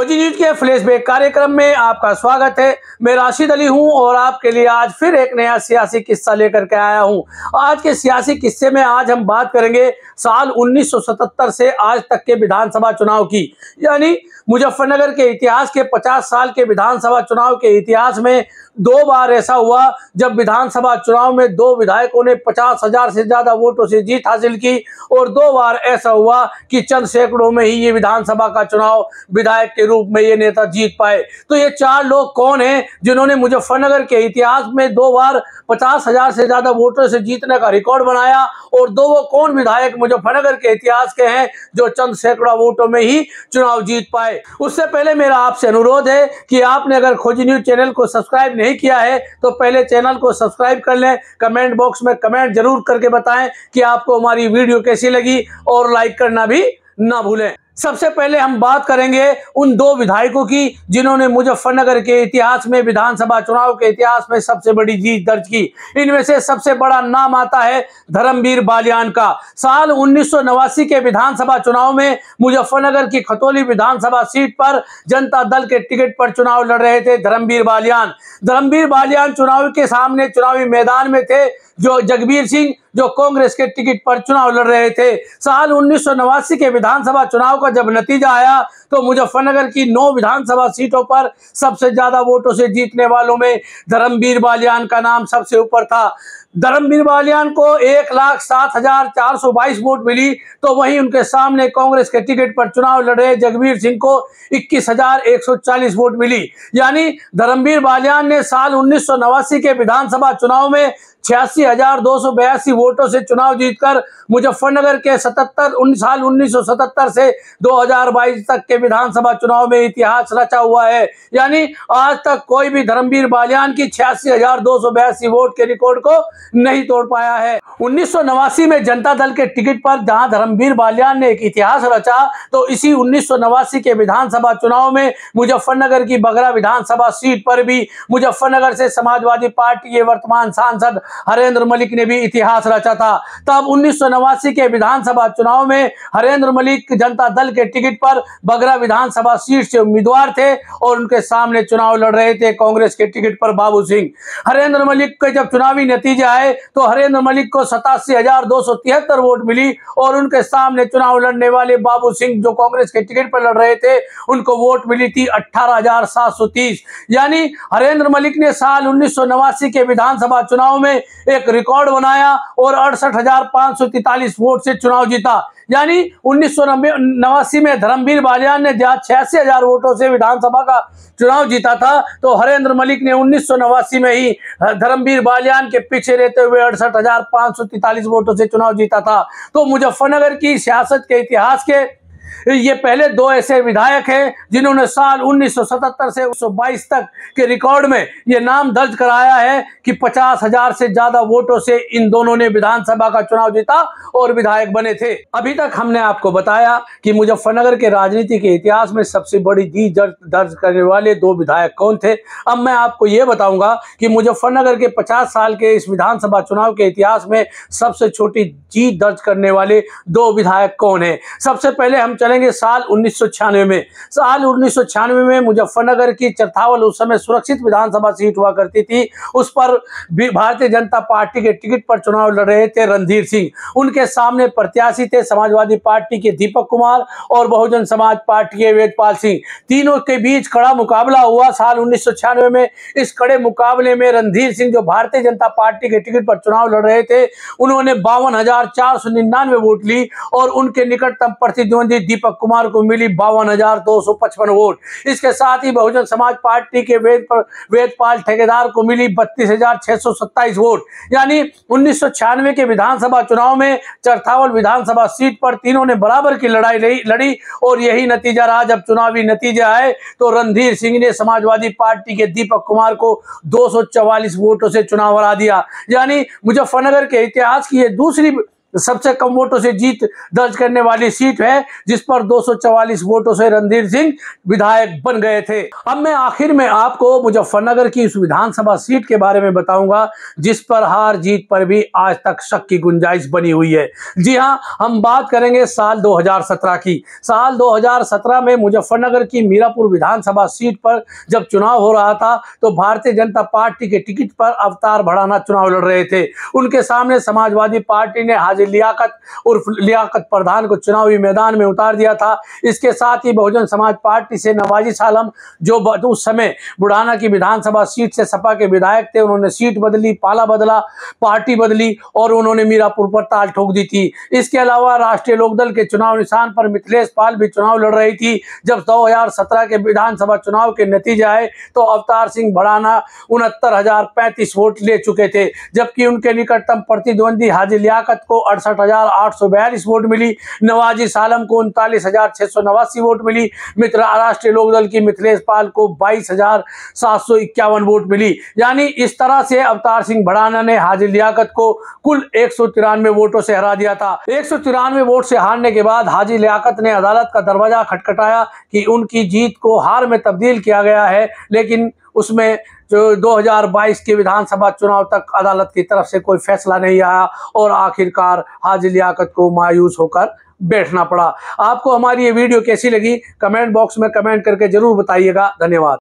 खोजी न्यूज के फ्लैशबैक कार्यक्रम में आपका स्वागत है। मैं राशिद अली हूं और आपके लिए आज फिर एक नया सियासी किस्सा लेकर के आया हूं। आज के सियासी किस्से में आज हम बात करेंगे साल 1977 से आज तक के विधानसभा चुनाव की, यानी मुजफ्फरनगर के इतिहास के 50 साल के विधानसभा चुनाव के इतिहास में 2 बार ऐसा हुआ जब विधानसभा चुनाव में 2 विधायकों ने 50,000 से ज्यादा वोटों से जीत हासिल की, और 2 बार ऐसा हुआ कि चंद सैकड़ों में ही ये विधानसभा का चुनाव विधायक के रूप में ये नेता जीत पाए। तो ये 4 लोग कौन हैं जिन्होंने मुजफ्फरनगर के इतिहास में 2 बार 50,000 से ज्यादा वोटों से जीतने का रिकॉर्ड बनाया, और 2 वो कौन विधायक मुजफ्फरनगर के इतिहास के हैं जो चंद सैकड़ा वोटों में ही चुनाव जीत पाए। उससे पहले मेरा आपसे अनुरोध है कि आपने अगर खोजी न्यूज चैनल को सब्सक्राइब नहीं किया है तो पहले चैनल को सब्सक्राइब कर लें। कमेंट बॉक्स में कमेंट जरूर करके बताएं कि आपको हमारी वीडियो कैसी लगी, और लाइक करना भी ना भूलें। सबसे पहले हम बात करेंगे उन 2 विधायकों की जिन्होंने मुजफ्फरनगर के इतिहास में, विधानसभा चुनाव के इतिहास में सबसे बड़ी जीत दर्ज की। इनमें से सबसे बड़ा नाम आता है धर्मवीर बालियान का। साल 1989 के विधानसभा चुनाव में मुजफ्फरनगर की खतौली विधानसभा सीट पर जनता दल के टिकट पर चुनाव लड़ रहे थे धर्मवीर बालियान। धर्मवीर बालियान चुनाव के सामने चुनावी मैदान में थे जो जगबीर सिंह, जो कांग्रेस के टिकट पर चुनाव लड़ रहे थे। साल 1989 के विधानसभा चुनाव का जब नतीजा आया तो मुजफ्फरनगर की 9 विधानसभा सीटों पर सबसे ज्यादा वोटों से जीतने वालों में धर्मवीर बालियान का नाम सबसे ऊपर था। धर्मवीर बालियान को 1,07,422 वोट मिली, तो वहीं उनके सामने कांग्रेस के टिकट पर चुनाव लड़ रहे जगबीर सिंह को 21,140 वोट मिली। यानी धर्मवीर बालियान ने साल 1989 के विधानसभा चुनाव में 86,282 वोटों से चुनाव जीतकर मुजफ्फरनगर के साल 1977 से 2022 तक के विधानसभा चुनाव में इतिहास रचा हुआ है। यानी आज तक कोई भी धर्मवीर बालियान की 86,282 वोट के रिकॉर्ड को नहीं तोड़ पाया है। 1989 में जनता दल के टिकट पर जहां धर्मवीर बालियान ने एक इतिहास रचा, तो इसी 1989 के विधानसभा चुनाव में मुजफ्फरनगर की बगरा विधानसभा सीट पर भी मुजफ्फरनगर से समाजवादी पार्टी के वर्तमान सांसद हरेंद्र मलिक ने भी इतिहास रचा था। तब 1989 के विधानसभा चुनाव में हरेंद्र मलिक जनता दल के टिकट पर बगरा विधानसभा सीट से उम्मीदवार थे, और उनके सामने चुनाव लड़ रहे थे कांग्रेस के टिकट पर बाबू सिंह। हरेंद्र मलिक के जब चुनावी नतीजे आए तो हरेंद्र मलिक को 87,273 वोट मिली, और उनके सामने चुनाव लड़ने वाले बाबू सिंह जो कांग्रेस के टिकट पर लड़ रहे थे उनको वोट मिली थी 18,730। यानी हरेंद्र मलिक ने साल 1989 के विधानसभा चुनाव में एक रिकॉर्ड बनाया और 68,543 वोट से चुनाव जीता। यानी 1989 में धर्मवीर बालियान ने 86,000 वोटों से विधानसभा का चुनाव जीता था, तो हरेंद्र मलिक ने 1989 में ही धर्मवीर बालियान के पीछे रहते हुए 68,543 वोटों से चुनाव जीता था। तो मुजफ्फरनगर की सियासत के इतिहास के ये पहले 2 ऐसे विधायक हैं जिन्होंने साल 1977 से 1922 तक के रिकॉर्ड में ये नाम दर्ज कराया है कि 50,000 से ज्यादा वोटों से इन दोनों ने विधानसभा का चुनाव जीता और विधायक बने थे। अभी तक हमने आपको बताया कि मुजफ्फरनगर के राजनीति के इतिहास में सबसे बड़ी जीत दर्ज करने वाले 2 विधायक कौन थे। अब मैं आपको ये बताऊंगा कि मुजफ्फरनगर के 50 साल के इस विधानसभा चुनाव के इतिहास में सबसे छोटी जीत दर्ज करने वाले 2 विधायक कौन है। सबसे पहले हम चलेंगे साल 1996 में। साल 1996 में मुजफ्फरनगर की चरथावल उस समय सुरक्षित विधानसभा सीट हुआ करती थी। उस पर भारतीय जनता पार्टी के टिकट पर चुनाव लड़ रहे थे रणधीर सिंह। उनके सामने प्रत्याशी थे समाजवादी पार्टी के दीपक कुमार और बहुजन समाज पार्टी के वेदपाल सिंह। तीनों के बीच कड़ा मुकाबला हुआ साल 1996 में। इस कड़े मुकाबले में रणधीर सिंह जो भारतीय जनता पार्टी के टिकट पर चुनाव लड़ रहे थे, उन्होंने 52,499 वोट ली, और उनके निकटतम प्रतिद्वंदी दीपक कुमार को मिली 52,255 वोट। इसके साथ ही बहुजन समाज पार्टी के वेदपाल ठेकेदार को मिली 32,627 वोट। यानी 1996 के विधानसभा चुनाव में चरथावल विधानसभा सीट पर तीनों ने बराबर की लड़ाई लड़ी, और यही नतीजा रहा। जब चुनावी नतीजे आए तो रणधीर सिंह ने समाजवादी पार्टी के दीपक कुमार को 244 वोटों से चुनाव हरा दिया। यानी मुजफ्फरनगर के इतिहास की ये दूसरी सबसे कम वोटों से जीत दर्ज करने वाली सीट है, जिस पर 244 वोटों से रणधीर सिंह विधायक बन गए थे। अब मैं आखिर में आपको मुजफ्फरनगर की उस विधानसभा सीट के बारे में बताऊंगा जिस पर हार जीत पर भी आज तक शक की गुंजाइश बनी हुई है। जी हां, हम बात करेंगे साल 2017 की। साल 2017 में मुजफ्फरनगर की मीरापुर विधानसभा सीट पर जब चुनाव हो रहा था तो भारतीय जनता पार्टी के टिकट पर अवतार भड़ाना चुनाव लड़ रहे थे। उनके सामने समाजवादी पार्टी ने हाजी लियाकत उर्फ लियाकत प्रधान को चुनावी मैदान में उतार दिया था। इसके साथ ही बहुजन समाज पार्टी से नवाजिश आलम, जो उस समय बुढ़ाना की विधानसभा सीट से सपा के विधायक थे, उन्होंने सीट बदली, पाला बदला, पार्टी बदली और उन्होंने मीरापुर पर ताल ठोक दी थी। इसके अलावा राष्ट्रीय लोकदल के चुनाव निशान पर मिथिलेश पाल भी चुनाव लड़ रही थी। जब 2017 के विधानसभा चुनाव के नतीजे आए तो अवतार सिंह भड़ाना 69,035 वोट ले चुके थे, जबकि उनके निकटतम प्रतिद्वंदी हाजी लियाकत को 68,842 वोट मिली। नवाजिश आलम को 39,689 वोट मिली। मित्र राष्ट्रीय लोकदल की मिथिलेश पाल को 22,751 वोट मिली। यानी इस तरह से अवतार सिंह भड़ाना ने हाजी लियाकत को कुल 193 वोटों से हरा दिया था। 193 वोट से हारने के बाद हाजी लियाकत ने अदालत का दरवाजा खटखटाया कि उनकी जीत को हार में तब्दील किया गया है, लेकिन उसमें जो 2022 के विधानसभा चुनाव तक अदालत की तरफ से कोई फैसला नहीं आया और आखिरकार हाजी लियाकत को मायूस होकर बैठना पड़ा। आपको हमारी ये वीडियो कैसी लगी कमेंट बॉक्स में कमेंट करके जरूर बताइएगा। धन्यवाद।